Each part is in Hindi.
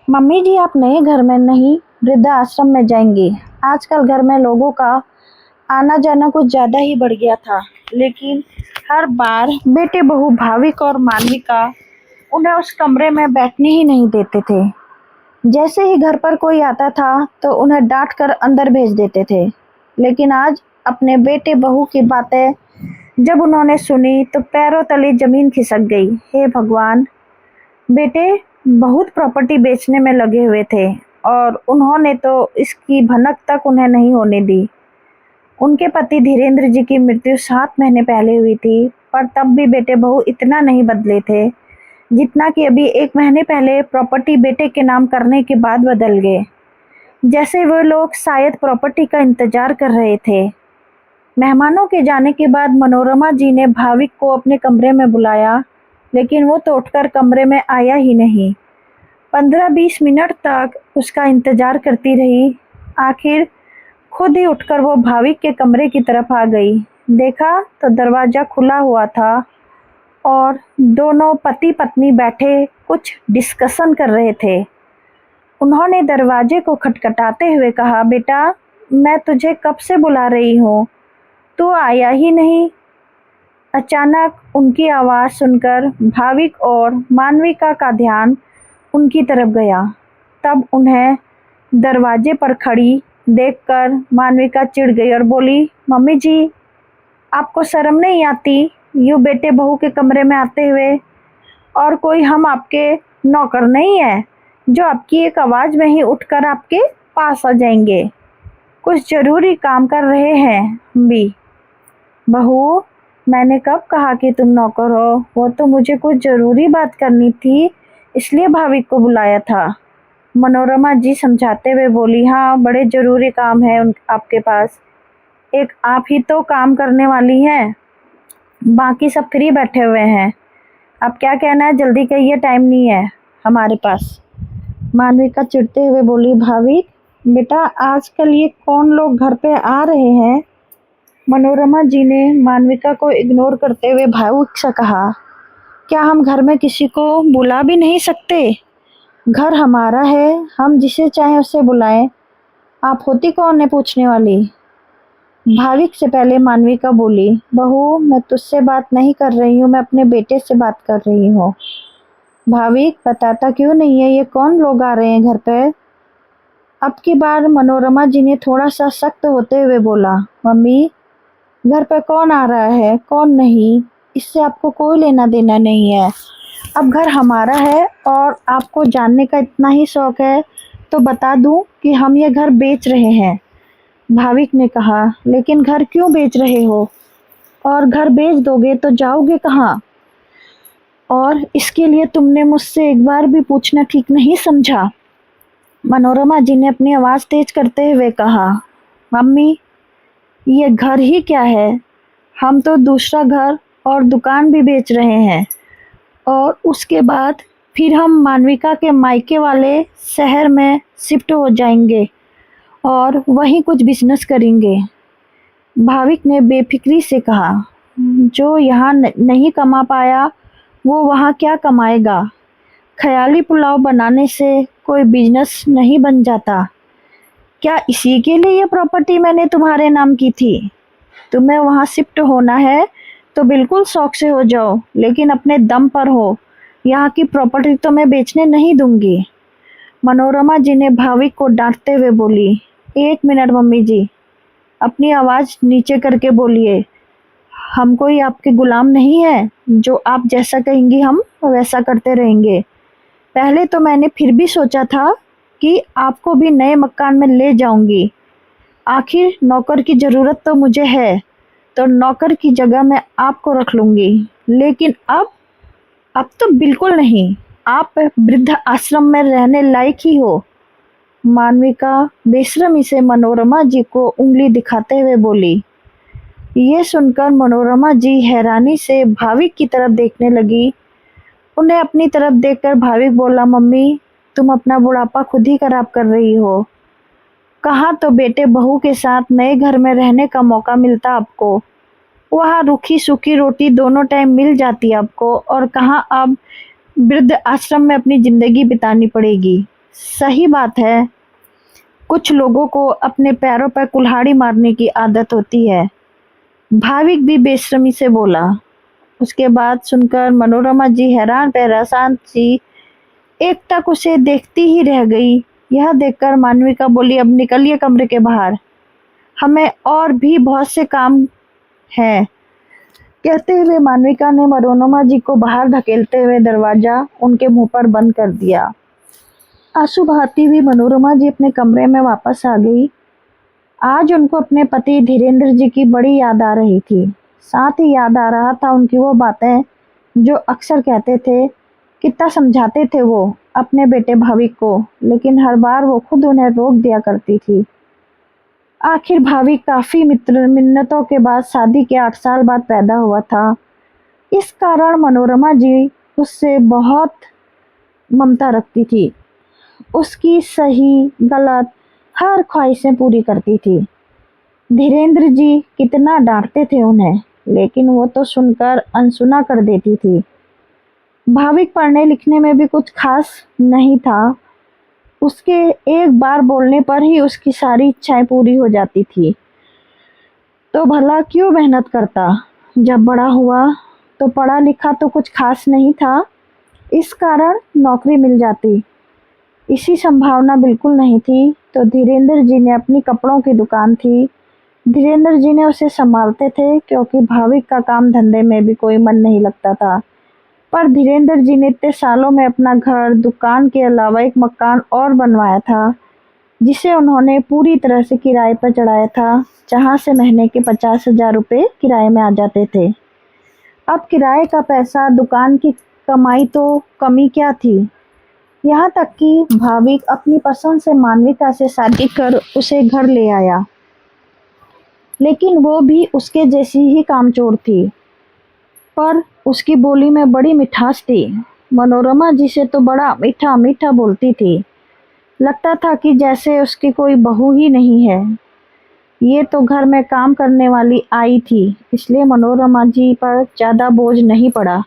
मम्मी जी, आप नए घर में नहीं वृद्धा आश्रम में जाएंगी। आजकल घर में लोगों का आना जाना कुछ ज्यादा ही बढ़ गया था, लेकिन हर बार बेटे बहू भाविक और मानविका उन्हें उस कमरे में बैठने ही नहीं देते थे। जैसे ही घर पर कोई आता था तो उन्हें डांट कर अंदर भेज देते थे। लेकिन आज अपने बेटे बहू की बातें जब उन्होंने सुनी तो पैरों तले जमीन खिसक गई। हे भगवान! बेटे बहुत प्रॉपर्टी बेचने में लगे हुए थे और उन्होंने तो इसकी भनक तक उन्हें नहीं होने दी। उनके पति धीरेन्द्र जी की मृत्यु 7 महीने पहले हुई थी, पर तब भी बेटे बहू इतना नहीं बदले थे जितना कि अभी 1 महीने पहले प्रॉपर्टी बेटे के नाम करने के बाद बदल गए। जैसे वो लोग शायद प्रॉपर्टी का इंतजार कर रहे थे। मेहमानों के जाने के बाद मनोरमा जी ने भाविक को अपने कमरे में बुलाया, लेकिन वो तो उठकर कमरे में आया ही नहीं। 15-20 मिनट तक उसका इंतजार करती रही। आखिर खुद ही उठकर वो भाविक के कमरे की तरफ आ गई। देखा तो दरवाजा खुला हुआ था और दोनों पति पत्नी बैठे कुछ डिस्कशन कर रहे थे। उन्होंने दरवाजे को खटखटाते हुए कहा, बेटा, मैं तुझे कब से बुला रही हूँ, तू आया ही नहीं। अचानक उनकी आवाज़ सुनकर भाविक और मानविका का ध्यान उनकी तरफ गया। तब उन्हें दरवाजे पर खड़ी देखकर मानविका चिढ़ गई और बोली, मम्मी जी, आपको शर्म नहीं आती यूँ बेटे बहू के कमरे में आते हुए? और कोई हम आपके नौकर नहीं है जो आपकी एक आवाज़ में ही उठकर आपके पास आ जाएंगे। कुछ ज़रूरी काम कर रहे हैं हम भी। बहू, मैंने कब कहा कि तुम नौकर हो? वो तो मुझे कुछ ज़रूरी बात करनी थी, इसलिए भाविक को बुलाया था। मनोरमा जी समझाते हुए बोली, हाँ, बड़े ज़रूरी काम है आपके पास। एक आप ही तो काम करने वाली हैं, बाकी सब फ्री बैठे हुए हैं। अब क्या कहना है, जल्दी कहिए, टाइम नहीं है हमारे पास। मानविका चिढ़ते हुए बोली, भाविक बेटा, आजकल ये कौन लोग घर पे आ रहे हैं? मनोरमा जी ने मानविका को इग्नोर करते हुए भावुक से कहा, क्या हम घर में किसी को बुला भी नहीं सकते? घर हमारा है, हम जिसे चाहें उसे बुलाएं। आप होती कौन है पूछने वाली? भाविक से पहले मानविका बोली, बहू, मैं तुझसे बात नहीं कर रही हूँ, मैं अपने बेटे से बात कर रही हूँ। भाविक बताता क्यों नहीं है, ये कौन लोग आ रहे हैं घर पे? अब की बार मनोरमा जी ने थोड़ा सा सख्त होते हुए बोला, मम्मी, घर पे कौन आ रहा है कौन नहीं, इससे आपको कोई लेना देना नहीं है। अब घर हमारा है और आपको जानने का इतना ही शौक है तो बता दूं कि हम ये घर बेच रहे हैं। भाविक ने कहा, लेकिन घर क्यों बेच रहे हो? और घर बेच दोगे तो जाओगे कहाँ? और इसके लिए तुमने मुझसे एक बार भी पूछना ठीक नहीं समझा? मनोरमा जी ने अपनी आवाज़ तेज करते हुए कहा, मम्मी, ये घर ही क्या है, हम तो दूसरा घर और दुकान भी बेच रहे हैं और उसके बाद फिर हम मानविका के मायके वाले शहर में शिफ्ट हो जाएंगे और वहीं कुछ बिजनेस करेंगे। भाविक ने बेफिक्री से कहा, जो यहाँ नहीं कमा पाया वो वहाँ क्या कमाएगा? ख्याली पुलाव बनाने से कोई बिजनेस नहीं बन जाता। क्या इसी के लिए ये प्रॉपर्टी मैंने तुम्हारे नाम की थी? तुम्हें वहाँ शिफ्ट होना है तो बिल्कुल शौक से हो जाओ, लेकिन अपने दम पर हो। यहाँ की प्रॉपर्टी तो मैं बेचने नहीं दूंगी। मनोरमा जी ने भाविक को डांटते हुए बोली, 1 मिनट मम्मी जी, अपनी आवाज़ नीचे करके बोलिए। हम कोई आपके गुलाम नहीं है, जो आप जैसा कहेंगी हम वैसा करते रहेंगे। पहले तो मैंने फिर भी सोचा था कि आपको भी नए मकान में ले जाऊंगी। आखिर नौकर की ज़रूरत तो मुझे है, तो नौकर की जगह मैं आपको रख लूंगी। लेकिन अब तो बिल्कुल नहीं। आप वृद्ध आश्रम में रहने लायक ही हो। मानविका बेशर्मी से मनोरमा जी को उंगली दिखाते हुए बोली। ये सुनकर मनोरमा जी हैरानी से भाविक की तरफ देखने लगी। उन्हें अपनी तरफ देखकर भाविक बोला, मम्मी, तुम अपना बुढ़ापा खुद ही खराब कर रही हो। कहाँ तो बेटे बहू के साथ नए घर में रहने का मौका मिलता आपको, वहाँ रूखी सूखी रोटी दोनों टाइम मिल जाती आपको, और कहाँ अब वृद्ध आश्रम में अपनी ज़िंदगी बितानी पड़ेगी। सही बात है, कुछ लोगों को अपने पैरों पर कुल्हाड़ी मारने की आदत होती है। भाविक भी बेशर्मी से बोला। उसके बाद सुनकर मनोरमा जी हैरान परेशान सी एक टक उसे देखती ही रह गई। यह देखकर मानविका बोली, अब निकलिए कमरे के बाहर, हमें और भी बहुत से काम है। कहते हुए मानविका ने मनोरमा जी को बाहर धकेलते हुए दरवाजा उनके मुंह पर बंद कर दिया। आंसू बहाती हुई मनोरमा जी अपने कमरे में वापस आ गई। आज उनको अपने पति धीरेन्द्र जी की बड़ी याद आ रही थी। साथ ही याद आ रहा था उनकी वो बातें जो अक्सर कहते थे। कितना समझाते थे वो अपने बेटे भाविक को, लेकिन हर बार वो खुद उन्हें रोक दिया करती थी। आखिर भाविक काफी मिन्नतों के बाद शादी के 8 साल बाद पैदा हुआ था। इस कारण मनोरमा जी उससे बहुत ममता रखती थी। उसकी सही गलत हर ख्वाहिशें पूरी करती थी। धीरेन्द्र जी कितना डांटते थे उन्हें, लेकिन वो तो सुनकर अनसुना कर देती थी। भाविक पढ़ने लिखने में भी कुछ खास नहीं था। उसके एक बार बोलने पर ही उसकी सारी इच्छाएं पूरी हो जाती थी। तो भला क्यों मेहनत करता। जब बड़ा हुआ तो पढ़ा लिखा तो कुछ खास नहीं था, इस कारण नौकरी मिल जाती। इसी संभावना बिल्कुल नहीं थी तो धीरेन्द्र जी ने अपनी कपड़ों की दुकान थी। धीरेन्द्र जी ने उसे संभालते थे क्योंकि भाविक का काम धंधे में भी कोई मन नहीं लगता था। पर धीरेन्द्र जी ने इतने सालों में अपना घर दुकान के अलावा एक मकान और बनवाया था, जिसे उन्होंने पूरी तरह से किराए पर चढ़ाया था, जहां से महीने के 50,000 रुपये किराए में आ जाते थे। अब किराए का पैसा, दुकान की कमाई तो कमी क्या थी। यहाँ तक कि भाविक अपनी पसंद से मानविका से शादी कर उसे घर ले आया, लेकिन वो भी उसके जैसी ही कामचोर थी, पर उसकी बोली में बड़ी मिठास थी। मनोरमा जी से तो बड़ा मीठा मीठा बोलती थी। लगता था कि जैसे उसकी कोई बहू ही नहीं है। ये तो घर में काम करने वाली आई थी, इसलिए मनोरमा जी पर ज़्यादा बोझ नहीं पड़ा।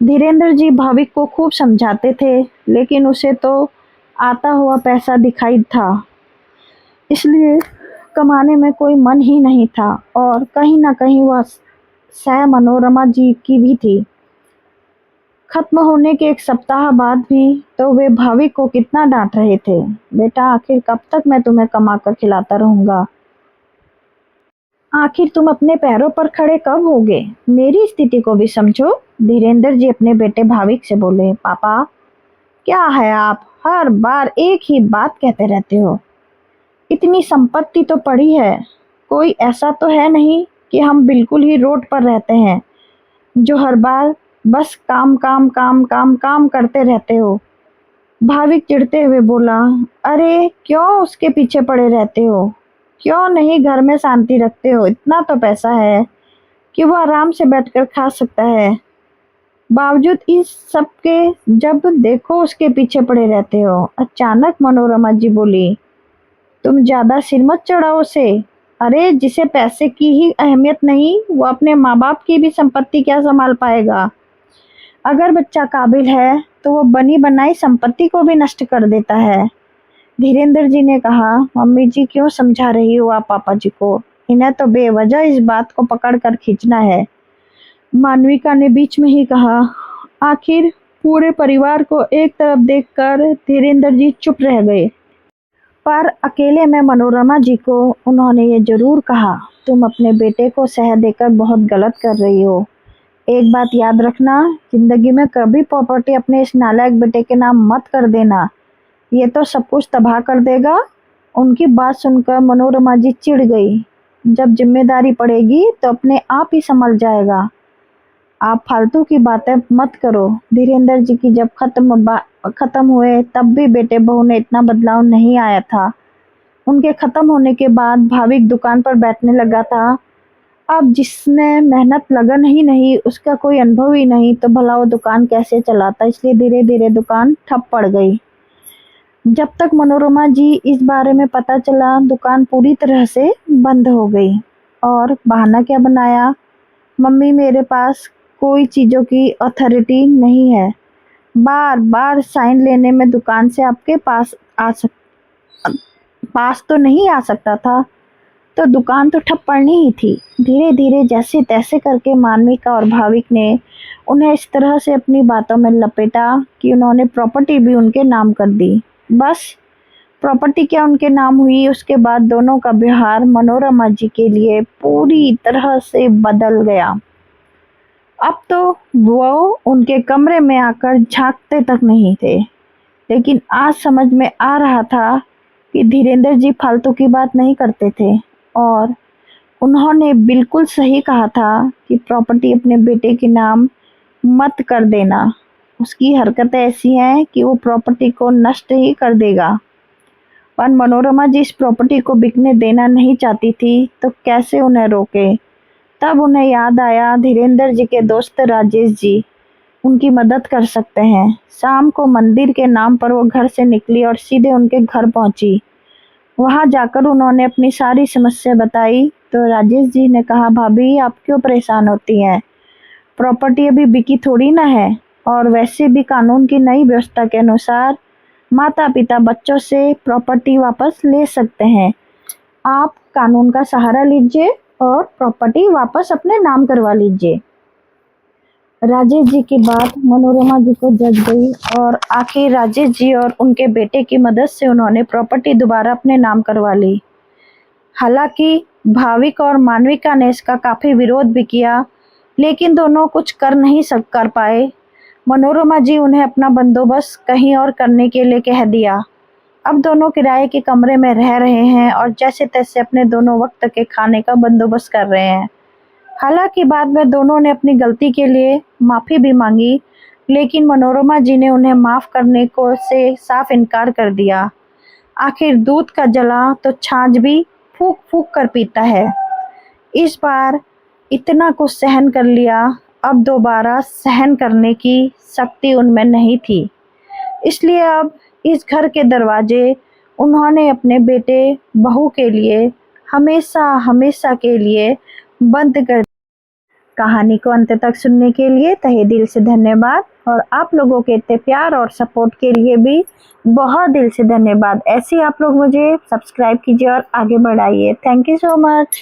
धीरेन्द्र जी भाविक को खूब समझाते थे, लेकिन उसे तो आता हुआ पैसा दिखाई था, इसलिए कमाने में कोई मन ही नहीं था और कहीं ना कहीं वह सह मनोरमा जी की भी थी। खत्म होने के 1 सप्ताह बाद भी तो वे भाविक को कितना डांट रहे थे। बेटा, आखिर कब तक मैं तुम्हें कमा कर खिलाता रहूंगा। आखिर तुम अपने पैरों पर खड़े कब होगे। मेरी स्थिति को भी समझो। धीरेन्द्र जी अपने बेटे भाविक से बोले। पापा, क्या है आप हर बार एक ही बात कहते रहते हो। इतनी संपत्ति तो पड़ी है, कोई ऐसा तो है नहीं कि हम बिल्कुल ही रोड पर रहते हैं, जो हर बार बस काम काम काम काम काम करते रहते हो। भाविक चिढ़ते हुए बोला, अरे क्यों उसके पीछे पड़े रहते हो, क्यों नहीं घर में शांति रखते हो। इतना तो पैसा है कि वो आराम से बैठकर खा सकता है, बावजूद इस सब के जब देखो उसके पीछे पड़े रहते हो। अचानक मनोरमा जी बोली, तुम ज्यादा सिर मत चढ़ाओ उसे। अरे जिसे पैसे की ही अहमियत नहीं, वो अपने माँ बाप की भी संपत्ति क्या संभाल पाएगा। अगर बच्चा काबिल है तो वो बनी बनाई संपत्ति को भी नष्ट कर देता है। धीरेन्द्र जी ने कहा, मम्मी जी क्यों समझा रही हो आप पापा जी को, इन्हें तो बेवजह इस बात को पकड़ कर खींचना है। मानविका ने बीच में ही कहा। आखिर पूरे परिवार को एक तरफ देखकर धीरेन्द्र जी चुप रह गए, पर अकेले में मनोरमा जी को उन्होंने ये जरूर कहा, तुम अपने बेटे को सह देकर बहुत गलत कर रही हो। एक बात याद रखना, जिंदगी में कभी प्रॉपर्टी अपने इस नालायक बेटे के नाम मत कर देना, ये तो सब कुछ तबाह कर देगा। उनकी बात सुनकर मनोरमा जी चिढ़ गई। जब जिम्मेदारी पड़ेगी तो अपने आप ही संभल जाएगा, आप फालतू की बातें मत करो। धीरेन्द्र जी की जब खत्म हुए तब भी बेटे बहू ने इतना बदलाव नहीं आया था। उनके खत्म होने के बाद भाविक दुकान पर बैठने लगा था। अब जिसने मेहनत लगन ही नहीं, उसका कोई अनुभव ही नहीं, तो भला वो दुकान कैसे चलाता। इसलिए धीरे धीरे दुकान ठप पड़ गई। जब तक मनोरमा जी इस बारे में पता चला, दुकान पूरी तरह से बंद हो गई। और बहाना क्या बनाया, मम्मी मेरे पास कोई चीज़ों की अथॉरिटी नहीं है, बार बार साइन लेने में दुकान से आपके पास तो नहीं आ सकता था, तो दुकान तो ठप पड़नी ही थी। धीरे धीरे जैसे तैसे करके मानविका और भाविक ने उन्हें इस तरह से अपनी बातों में लपेटा कि उन्होंने प्रॉपर्टी भी उनके नाम कर दी। बस प्रॉपर्टी क्या उनके नाम हुई, उसके बाद दोनों का व्यवहार मनोरमा जी के लिए पूरी तरह से बदल गया। अब तो वो उनके कमरे में आकर झांकते तक नहीं थे, लेकिन आज समझ में आ रहा था कि धीरेन्द्र जी फालतू की बात नहीं करते थे और उन्होंने बिल्कुल सही कहा था कि प्रॉपर्टी अपने बेटे के नाम मत कर देना। उसकी हरकतें ऐसी हैं कि वो प्रॉपर्टी को नष्ट ही कर देगा। पर मनोरमा जी इस प्रॉपर्टी को बिकने देना नहीं चाहती थी, तो कैसे उन्हें रोके। तब उन्हें याद आया धीरेन्द्र जी के दोस्त राजेश जी उनकी मदद कर सकते हैं। शाम को मंदिर के नाम पर वो घर से निकली और सीधे उनके घर पहुंची। वहां जाकर उन्होंने अपनी सारी समस्या बताई तो राजेश जी ने कहा, भाभी आप क्यों परेशान होती हैं, प्रॉपर्टी अभी बिकी थोड़ी ना है, और वैसे भी कानून की नई व्यवस्था के अनुसार माता पिता बच्चों से प्रॉपर्टी वापस ले सकते हैं। आप कानून का सहारा लीजिए और प्रॉपर्टी वापस अपने नाम करवा लीजिए। राजेश जी की बात मनोरमा जी को जच गई और आखिर राजेश जी और उनके बेटे की मदद से उन्होंने प्रॉपर्टी दोबारा अपने नाम करवा ली। हालांकि भाविक और मानविका ने इसका काफी विरोध भी किया, लेकिन दोनों कुछ कर पाए। मनोरमा जी उन्हें अपना बंदोबस्त कहीं और करने के लिए कह दिया। अब दोनों किराए के कमरे में रह रहे हैं और जैसे तैसे अपने दोनों वक्त के खाने का बंदोबस्त कर रहे हैं। हालांकि बाद में दोनों ने अपनी गलती के लिए माफ़ी भी मांगी, लेकिन मनोरमा जी ने उन्हें माफ़ करने को से साफ इनकार कर दिया। आखिर दूध का जला तो छाछ भी फूंक फूंक कर पीता है। इस बार इतना कुछ सहन कर लिया, अब दोबारा सहन करने की शक्ति उनमें नहीं थी। इसलिए अब इस घर के दरवाजे उन्होंने अपने बेटे बहू के लिए हमेशा हमेशा के लिए बंद कर। कहानी को अंत तक सुनने के लिए तहे दिल से धन्यवाद, और आप लोगों के इतने प्यार और सपोर्ट के लिए भी बहुत दिल से धन्यवाद। ऐसे आप लोग मुझे सब्सक्राइब कीजिए और आगे बढ़ाइए। Thank you so much.